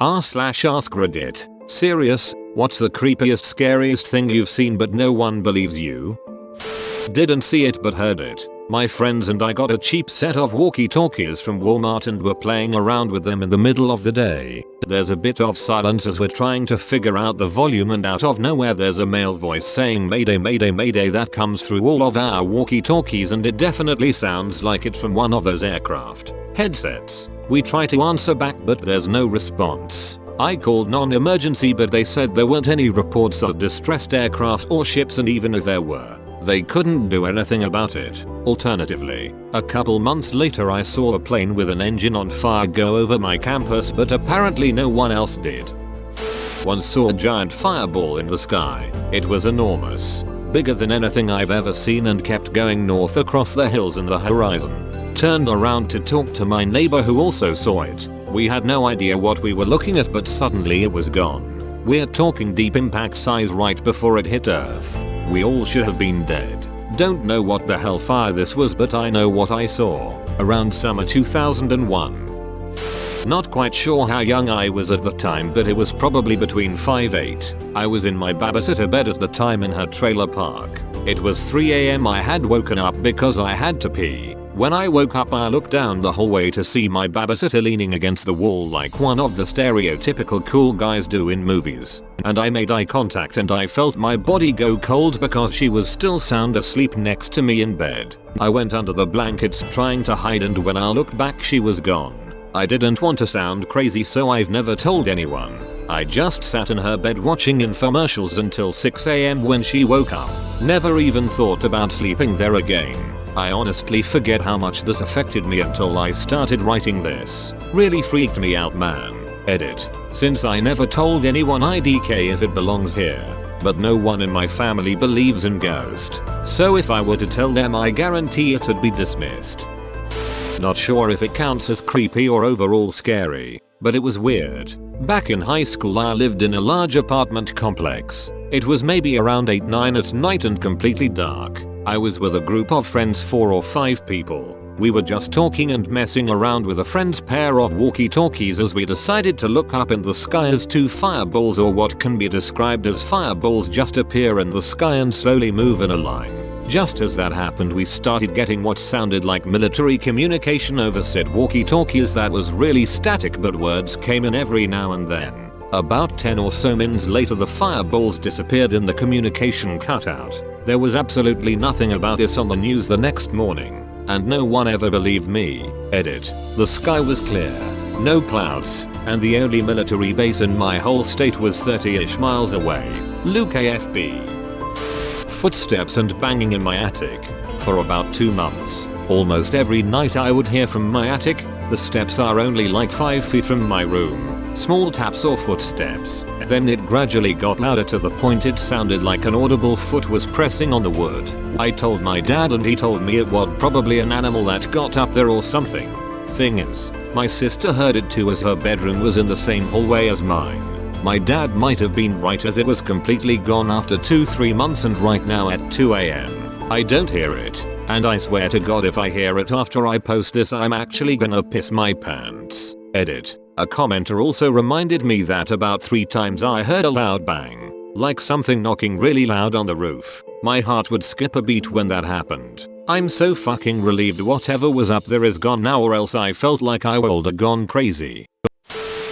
r/AskReddit. Serious, what's the creepiest scariest thing you've seen but no one believes you? Didn't see it but heard it. My friends and I got a cheap set of walkie-talkies from Walmart and were playing around with them in the middle of the day. There's a bit of silence as we're trying to figure out the volume, and out of nowhere there's a male voice saying "Mayday, Mayday, Mayday" that comes through all of our walkie-talkies, and it definitely sounds like it's from one of those aircraft headsets. We try to answer back but there's no response. I called non-emergency but they said there weren't any reports of distressed aircraft or ships, and even if there were, they couldn't do anything about it. Alternatively, a couple months later I saw a plane with an engine on fire go over my campus, but apparently no one else did. Once saw a giant fireball in the sky. It was enormous, bigger than anything I've ever seen, and kept going north across the hills in the horizon. Turned around to talk to my neighbor who also saw it. We had no idea what we were looking at, but suddenly it was gone. We're talking deep impact size right before it hit Earth. We all should have been dead. Don't know what the hellfire this was, but I know what I saw. Around summer 2001. Not quite sure how young I was at the time, but it was probably between 5-8. I was in my babysitter bed at the time in her trailer park. It was 3 AM. I had woken up because I had to pee. When I woke up I looked down the hallway to see my babysitter leaning against the wall like one of the stereotypical cool guys do in movies. And I made eye contact and I felt my body go cold because she was still sound asleep next to me in bed. I went under the blankets trying to hide, and when I looked back she was gone. I didn't want to sound crazy, so I've never told anyone. I just sat in her bed watching infomercials until 6 AM when she woke up. Never even thought about sleeping there again. I honestly forget how much this affected me until I started writing this. Really freaked me out, man. Edit. Since I never told anyone IDK if it belongs here. But no one in my family believes in ghosts. So if I were to tell them, I guarantee it'd be dismissed. Not sure if it counts as creepy or overall scary, but it was weird. Back in high school I lived in a large apartment complex. It was maybe around 8-9 at night and completely dark. I was with a group of friends, 4 or 5 people. We were just talking and messing around with a friend's pair of walkie-talkies as we decided to look up in the sky as 2 fireballs, or what can be described as fireballs, just appear in the sky and slowly move in a line. Just as that happened we started getting what sounded like military communication over said walkie-talkies that was really static, but words came in every now and then. About 10 or so minutes later the fireballs disappeared in the communication cutout. There was absolutely nothing about this on the news the next morning, and no one ever believed me. Edit. The sky was clear, no clouds, and the only military base in my whole state was 30-ish miles away. Luke AFB. Footsteps and banging in my attic. For about 2 months, almost every night I would hear from my attic. The steps are only like 5 feet from my room. Small taps or footsteps. Then it gradually got louder to the point it sounded like an audible foot was pressing on the wood. I told my dad and he told me it was probably an animal that got up there or something. Thing is, my sister heard it too, as her bedroom was in the same hallway as mine. My dad might have been right, as it was completely gone after 2-3 months, and right now at 2 AM, I don't hear it. And I swear to God if I hear it after I post this I'm actually gonna piss my pants. Edit. A commenter also reminded me that about 3 times I heard a loud bang, like something knocking really loud on the roof. My heart would skip a beat when that happened. I'm so fucking relieved whatever was up there is gone now, or else I felt like I would have gone crazy.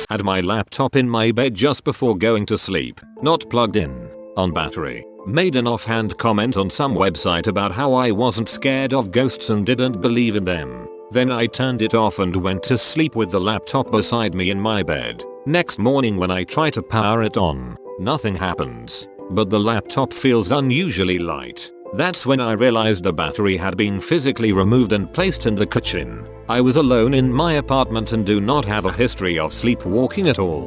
Had my laptop in my bed just before going to sleep, not plugged in, on battery. Made an offhand comment on some website about how I wasn't scared of ghosts and didn't believe in them. Then I turned it off and went to sleep with the laptop beside me in my bed. Next morning when I try to power it on, nothing happens, but the laptop feels unusually light. That's when I realized the battery had been physically removed and placed in the kitchen. I was alone in my apartment and do not have a history of sleepwalking at all.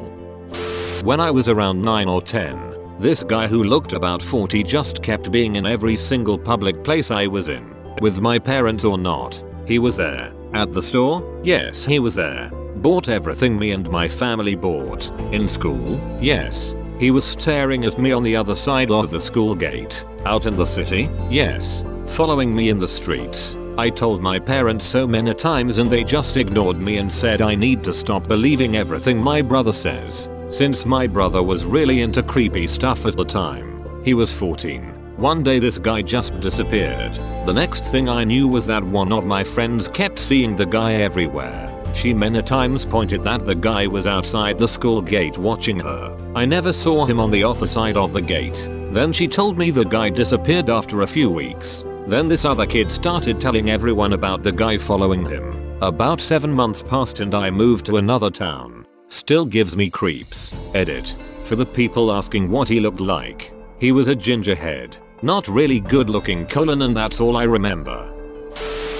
When I was around 9 or 10, this guy who looked about 40 just kept being in every single public place I was in, with my parents or not. He was there. At the store? Yes, he was there. Bought everything me and my family bought. In school? Yes. He was staring at me on the other side of the school gate. Out in the city? Yes. Following me in the streets? I told my parents so many times and they just ignored me and said I need to stop believing everything my brother says. Since my brother was really into creepy stuff at the time. He was 14. One day this guy just disappeared. The next thing I knew was that one of my friends kept seeing the guy everywhere. She many times pointed that the guy was outside the school gate watching her. I never saw him on the other side of the gate. Then she told me the guy disappeared after a few weeks. Then this other kid started telling everyone about the guy following him. About 7 months passed and I moved to another town. Still gives me creeps. Edit. For the people asking what he looked like. He was a gingerhead. Not really good looking and that's all I remember.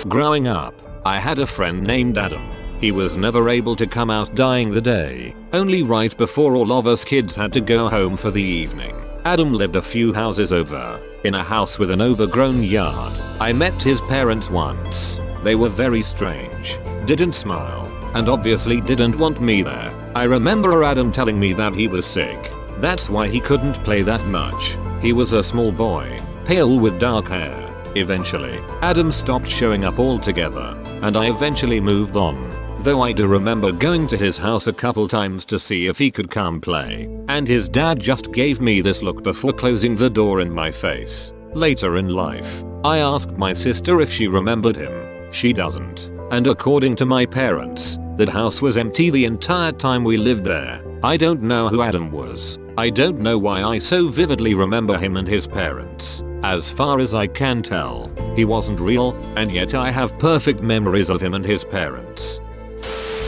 Growing up, I had a friend named Adam. He was never able to come out dying the day, only right before all of us kids had to go home for the evening. Adam lived a few houses over, in a house with an overgrown yard. I met his parents once. They were very strange, didn't smile, and obviously didn't want me there. I remember Adam telling me that he was sick. That's why he couldn't play that much. He was a small boy, pale with dark hair. Eventually, Adam stopped showing up altogether, and I eventually moved on. Though I do remember going to his house a couple times to see if he could come play, and his dad just gave me this look before closing the door in my face. Later in life, I asked my sister if she remembered him. She doesn't. And according to my parents, that house was empty the entire time we lived there. I don't know who Adam was. I don't know why I so vividly remember him and his parents. As far as I can tell, he wasn't real, and yet I have perfect memories of him and his parents.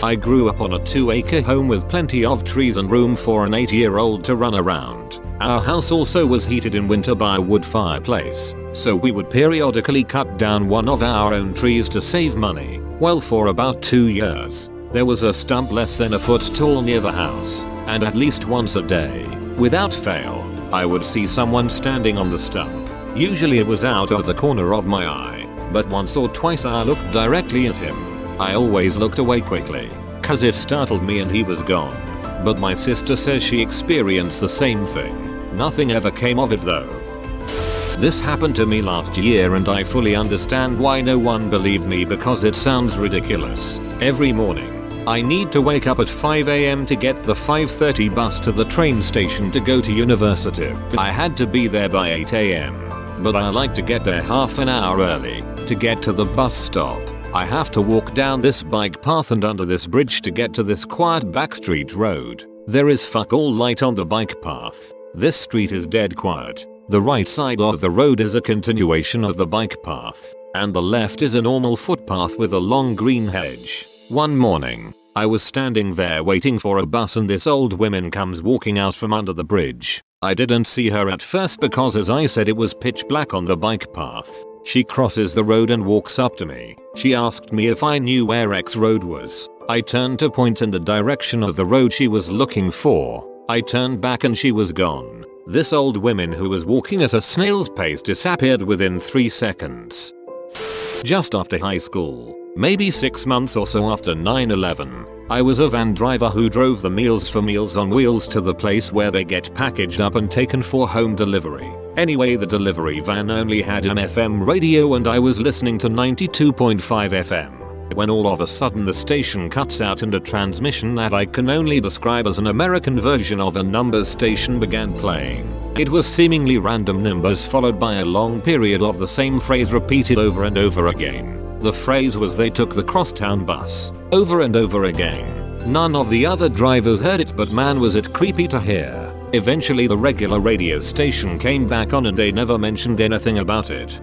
I grew up on a 2-acre home with plenty of trees and room for an 8-year-old to run around. Our house also was heated in winter by a wood fireplace, so we would periodically cut down one of our own trees to save money. Well, for about 2 years, there was a stump less than a foot tall near the house, and at least once a day, without fail, I would see someone standing on the stump. Usually it was out of the corner of my eye, but once or twice I looked directly at him. I always looked away quickly, cause it startled me and he was gone. But my sister says she experienced the same thing. Nothing ever came of it though. This happened to me last year and I fully understand why no one believed me because it sounds ridiculous. Every morning, I need to wake up at 5 AM to get the 5:30 bus to the train station to go to university. I had to be there by 8 AM. But I like to get there half an hour early to get to the bus stop. I have to walk down this bike path and under this bridge to get to this quiet backstreet road. There is fuck all light on the bike path. This street is dead quiet. The right side of the road is a continuation of the bike path, and the left is a normal footpath with a long green hedge. One morning, I was standing there waiting for a bus and this old woman comes walking out from under the bridge. I didn't see her at first because as I said it was pitch black on the bike path. She crosses the road and walks up to me. She asked me if I knew where X road was. I turned to point in the direction of the road she was looking for. I turned back and she was gone. This old woman who was walking at a snail's pace disappeared within 3 seconds. Just after high school, maybe 6 months or so after 9/11, I was a van driver who drove the meals for Meals on Wheels to the place where they get packaged up and taken for home delivery. Anyway, the delivery van only had an FM radio and I was listening to 92.5 FM. When all of a sudden the station cuts out and a transmission that I can only describe as an American version of a numbers station began playing. It was seemingly random numbers followed by a long period of the same phrase repeated over and over again. The phrase was "they took the crosstown bus," over and over again. None of the other drivers heard it, but man was it creepy to hear. Eventually the regular radio station came back on and they never mentioned anything about it.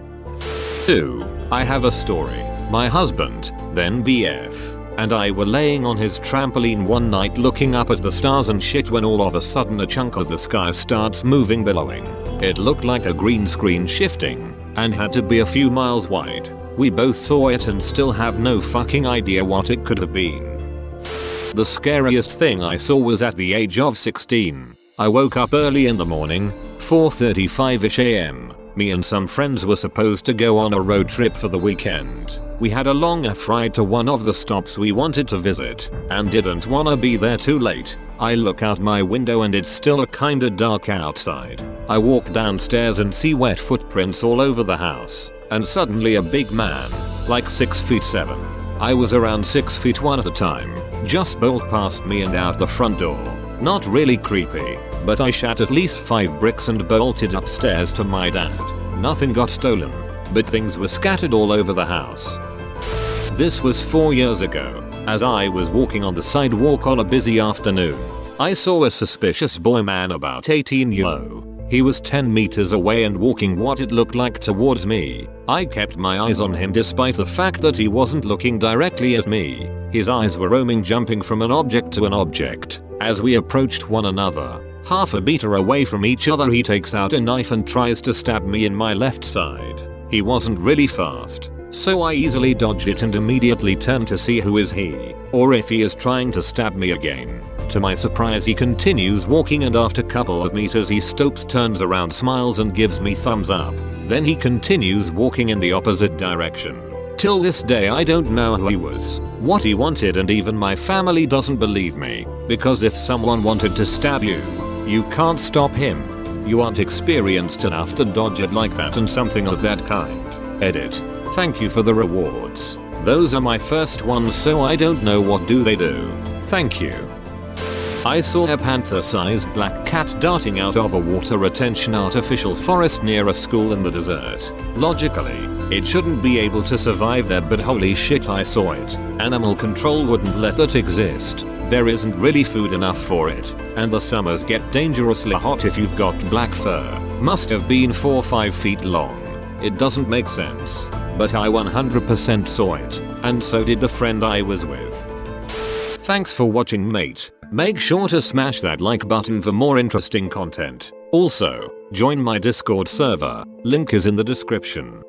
2. I have a story. My husband, then BF, and I were laying on his trampoline one night looking up at the stars and shit when all of a sudden a chunk of the sky starts moving billowing. It looked like a green screen shifting, and had to be a few miles wide. We both saw it and still have no fucking idea what it could have been. The scariest thing I saw was at the age of 16. I woke up early in the morning, 4:35ish AM. Me and some friends were supposed to go on a road trip for the weekend. We had a long ride to one of the stops we wanted to visit, and didn't wanna be there too late. I look out my window and it's still kinda dark outside. I walk downstairs and see wet footprints all over the house, and suddenly a big man, like 6 feet 7. I was around 6 feet 1 at the time. Just bolted past me and out the front door. Not really creepy, but I shat at least 5 bricks and bolted upstairs to my dad. Nothing got stolen, but things were scattered all over the house. This was 4 years ago. As I was walking on the sidewalk on a busy afternoon, I saw a suspicious boy man about 18 years old. He was 10 meters away and walking what it looked like towards me. I kept my eyes on him despite the fact that he wasn't looking directly at me. His eyes were roaming, jumping from an object to an object. As we approached one another, half a meter away from each other, he takes out a knife and tries to stab me in my left side. He wasn't really fast, so I easily dodged it and immediately turned to see who is he, or if he is trying to stab me again. To my surprise, he continues walking and after a couple of meters he stops, turns around, smiles and gives me thumbs up. Then he continues walking in the opposite direction. Till this day I don't know who he was, what he wanted, and even my family doesn't believe me, because if someone wanted to stab you, you can't stop him. You aren't experienced enough to dodge it like that and something of that kind. Edit. Thank you for the rewards. Those are my first ones, so I don't know what do they do. Thank you. I saw a panther-sized black cat darting out of a water retention artificial forest near a school in the desert. Logically, it shouldn't be able to survive there, but holy shit, I saw it. Animal control wouldn't let that exist. There isn't really food enough for it, and the summers get dangerously hot if you've got black fur. Must have been 4 or 5 feet long. It doesn't make sense, but I 100% saw it, and so did the friend I was with. Thanks for watching, mate. Make sure to smash that like button for more interesting content. Also, join my Discord server, link is in the description.